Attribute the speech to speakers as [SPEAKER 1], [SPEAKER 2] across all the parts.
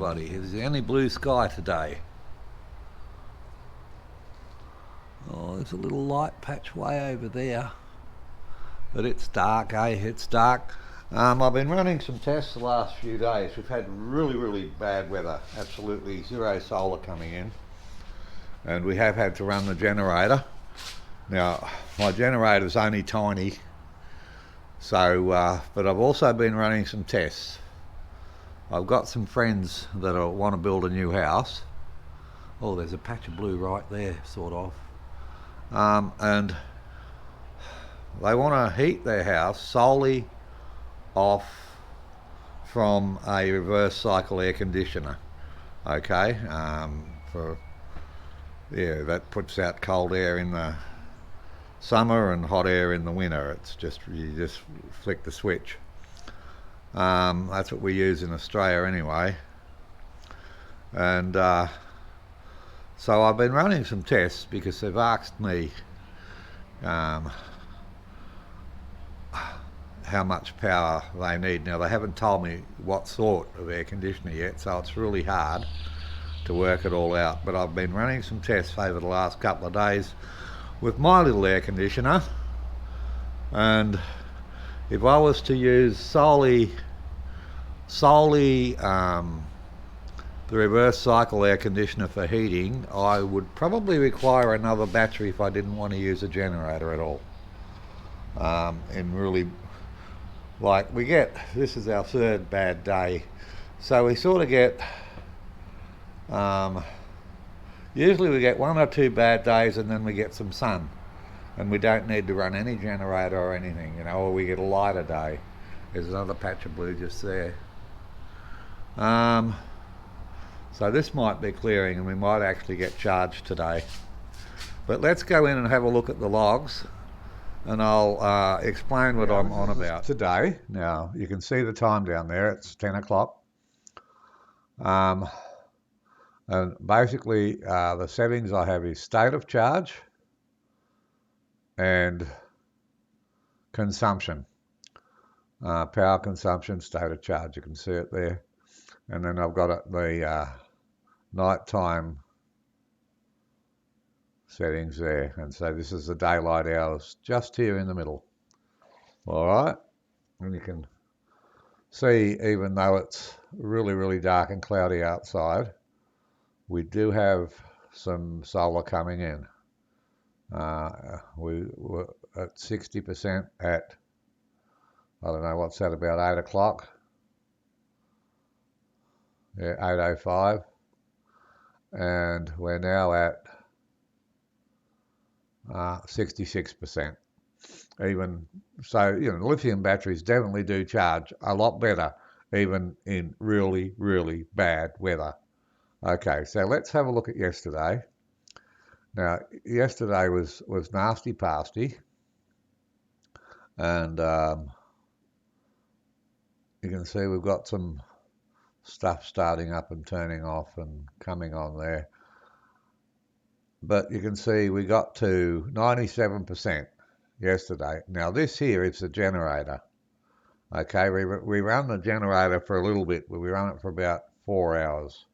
[SPEAKER 1] everybody. Is there any blue sky today? Oh, there's a little light patch way over there. But it's dark, eh? It's dark. I've been running some tests the last few days. We've had really bad weather. Absolutely zero solar coming in. And we have had to run the generator. Now, my generator's only tiny. So, but I've also been running some tests. I've got some friends that want to build a new house. Oh, there's a patch of blue right there, sort of. And they want to heat their house solely off from a reverse cycle air conditioner. Okay, that puts out cold air in the summer and hot air in the winter. It's just, you just flick the switch. That's what we use in Australia anyway. And so I've been running some tests because they've asked me how much power they need. Now, they haven't told me what sort of air conditioner yet, so it's really hard to work it all out. But I've been running some tests over the last couple of days with my little air conditioner, and if I was to use solely the reverse cycle air conditioner for heating, I would probably require another battery if I didn't want to use a generator at all. And really, like, this is our third bad day, so we sort of get, usually we get 1 or 2 bad days and then we get some sun, and we don't need to run any generator or anything, you know, or we get a lighter day. There's another patch of blue just there. So this might be clearing and we might actually get charged today. But let's go in and have a look at the logs, and I'll explain what I'm on about today. Now, you can see the time down there, it's 10 o'clock. And basically the settings I have is state of charge and consumption. Power consumption, state of charge, you can see it there. And then I've got the nighttime settings there. And so this is the daylight hours just here in the middle. All right. And you can see, even though it's really dark and cloudy outside, we do have some solar coming in. We were at 60% at, I don't know, what's that, about 8 o'clock? Yeah, 8:05. And we're now at 66%. Even so, you know, lithium batteries definitely do charge a lot better, even in really bad weather. Okay, so let's have a look at yesterday. Now, yesterday was nasty pasty, and you can see we've got some stuff starting up and turning off and coming on there. But you can see we got to 97% yesterday. Now this here is the generator. Okay, we run the generator for a little bit, but we run it for about 4 hours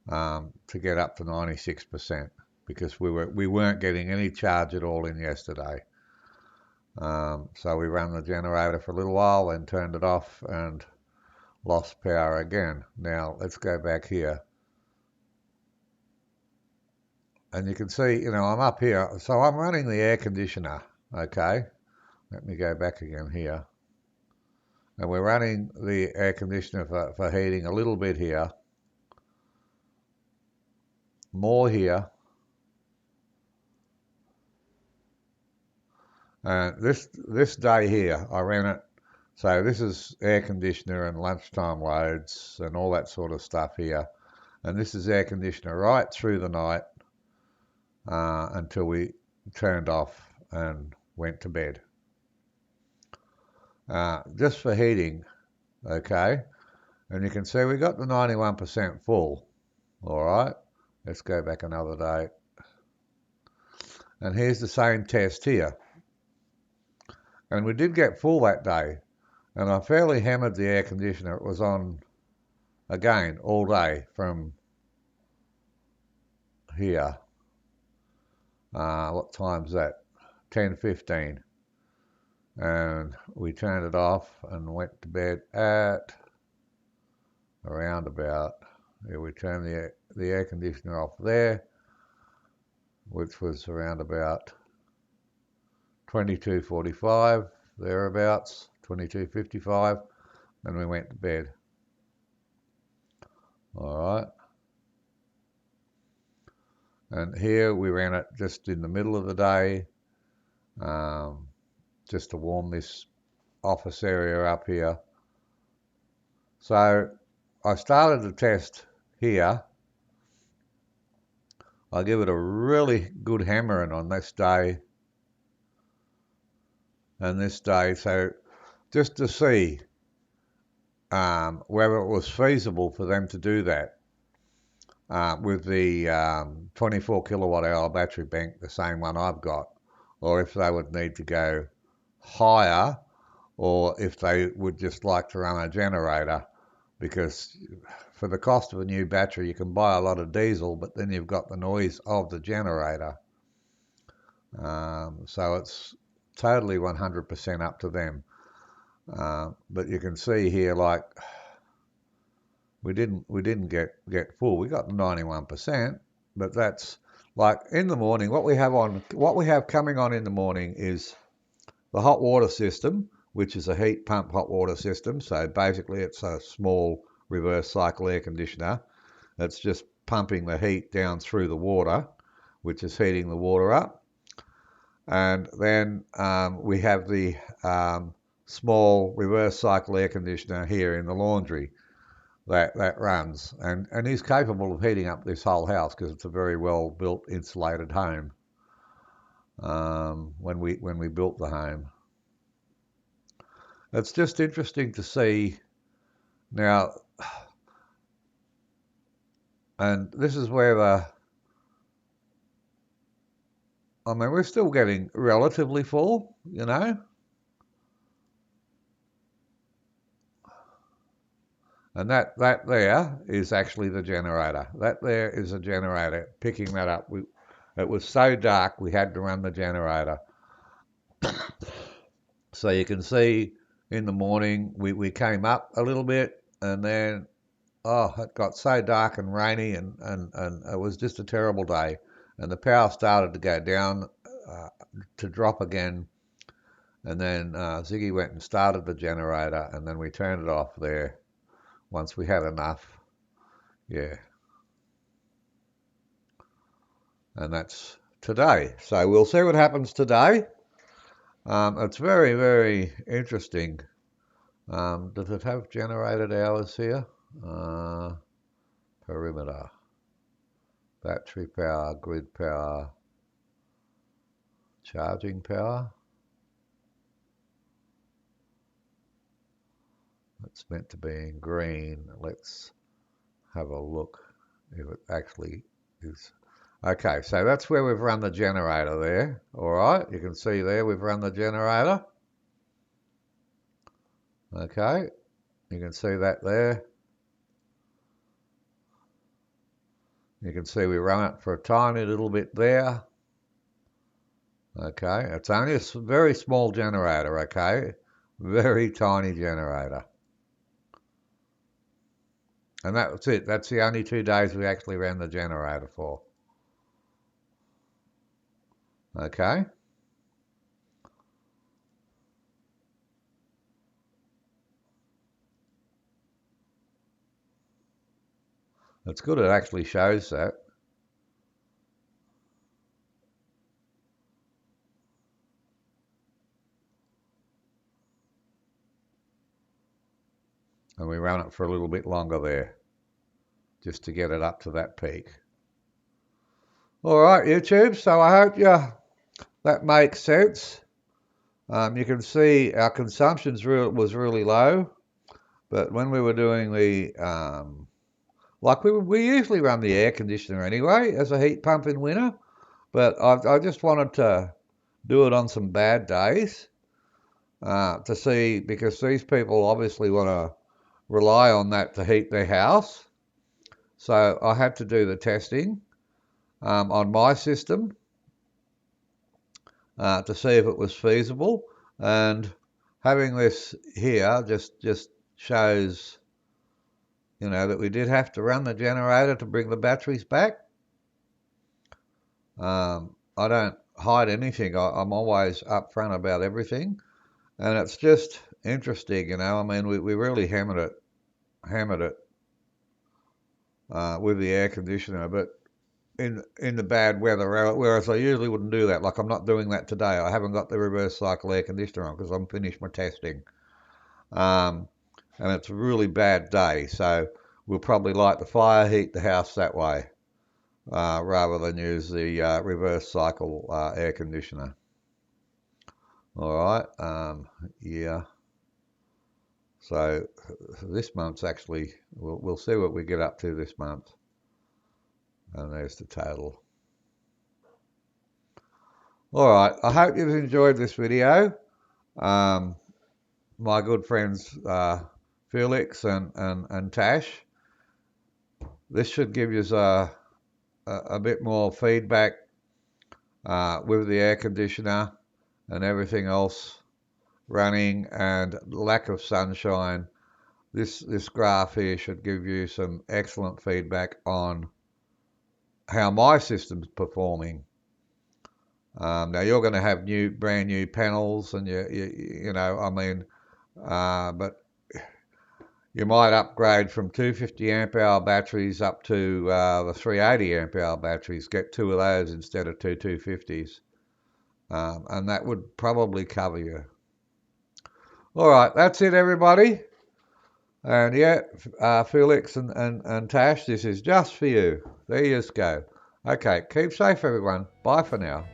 [SPEAKER 1] to get up to 96%, because we weren't getting any charge at all in yesterday. So we ran the generator for a little while, then turned it off and lost power again. Now let's go back here. And you can see, you know, I'm up here. So I'm running the air conditioner, okay? Let me go back again here. And we're running the air conditioner for heating a little bit here. More here. And this day here, I ran it. So this is air conditioner and lunchtime loads and all that sort of stuff here. And this is air conditioner right through the night until we turned off and went to bed. Just for heating, okay? And you can see we got the 91% full. All right, let's go back another day. And here's the same test here. And we did get full that day. And I fairly hammered the air conditioner. It was on again all day from here. What time's that? 10:15. And we turned it off and went to bed at around about, we turned the air conditioner off there, which was around about 22:45, thereabouts, 22:55, and we went to bed. All right. And here we ran it just in the middle of the day, just to warm this office area up here. So I started the test here. I give it a really good hammering on this day and this day, so just to see whether it was feasible for them to do that with the 24 kilowatt hour battery bank, the same one I've got, or if they would need to go higher, or if they would just like to run a generator, because for the cost of a new battery you can buy a lot of diesel, but then you've got the noise of the generator. So it's totally 100% up to them. But you can see here, like, we didn't get full. We got 91%, but that's like in the morning. What we have coming on in the morning is the hot water system, which is a heat pump hot water system. So basically it's a small reverse cycle air conditioner that's just pumping the heat down through the water, which is heating the water up. And then we have the small reverse cycle air conditioner here in the laundry that runs, and is capable of heating up this whole house because it's a very well built insulated home. When we built the home, it's just interesting to see now, and this is where I mean, we're still getting relatively full, you know. And that there is actually the generator. That there is a generator picking that up. It was so dark we had to run the generator. So you can see in the morning we came up a little bit, and then it got so dark and rainy, and it was just a terrible day. And the power started to go down, to drop again. And then Ziggy went and started the generator, and then we turned it off there once we had enough. Yeah. And that's today. So we'll see what happens today. It's very, very interesting. Does it have generated hours here? Perimeter. Battery power, grid power, charging power. It's meant to be in green. Let's have a look if it actually is. Okay, so that's where we've run the generator there. All right, you can see there we've run the generator. Okay, you can see that there. You can see we run it for a tiny little bit there. Okay, it's only a very small generator, okay? Very tiny generator. And that's it. That's the only 2 days we actually ran the generator for. Okay. It's good it actually shows that. And we ran it for a little bit longer there, just to get it up to that peak. All right, YouTube, so I hope that makes sense. You can see our consumption was really low, but when we were doing the, like we usually run the air conditioner anyway as a heat pump in winter, but I just wanted to do it on some bad days to see, because these people obviously want to rely on that to heat their house. So I had to do the testing on my system to see if it was feasible. And having this here just shows, you know, that we did have to run the generator to bring the batteries back. I don't hide anything. I'm always upfront about everything. And it's just interesting, you know. I mean, we really hammered it with the air conditioner, but in the bad weather, whereas I usually wouldn't do that. Like, I'm not doing that today. I haven't got the reverse cycle air conditioner on because I'm finished my testing. And it's a really bad day, so we'll probably light the fire, heat the house that way, rather than use the reverse cycle air conditioner. All right, yeah. So this month's actually, we'll see what we get up to this month. And there's the total. All right, I hope you've enjoyed this video. My good friends Felix and Tash. This should give you a bit more feedback with the air conditioner and everything else running and lack of sunshine. This graph here should give you some excellent feedback on how my system's performing. Now you're going to have brand new panels, and you know, I mean, but you might upgrade from 250 amp hour batteries up to the 380 amp hour batteries. Get 2 of those instead of 2 250s, and that would probably cover you. All right, that's it, everybody. And yeah, Felix and Tash, this is just for you. There you go. Okay, keep safe, everyone. Bye for now.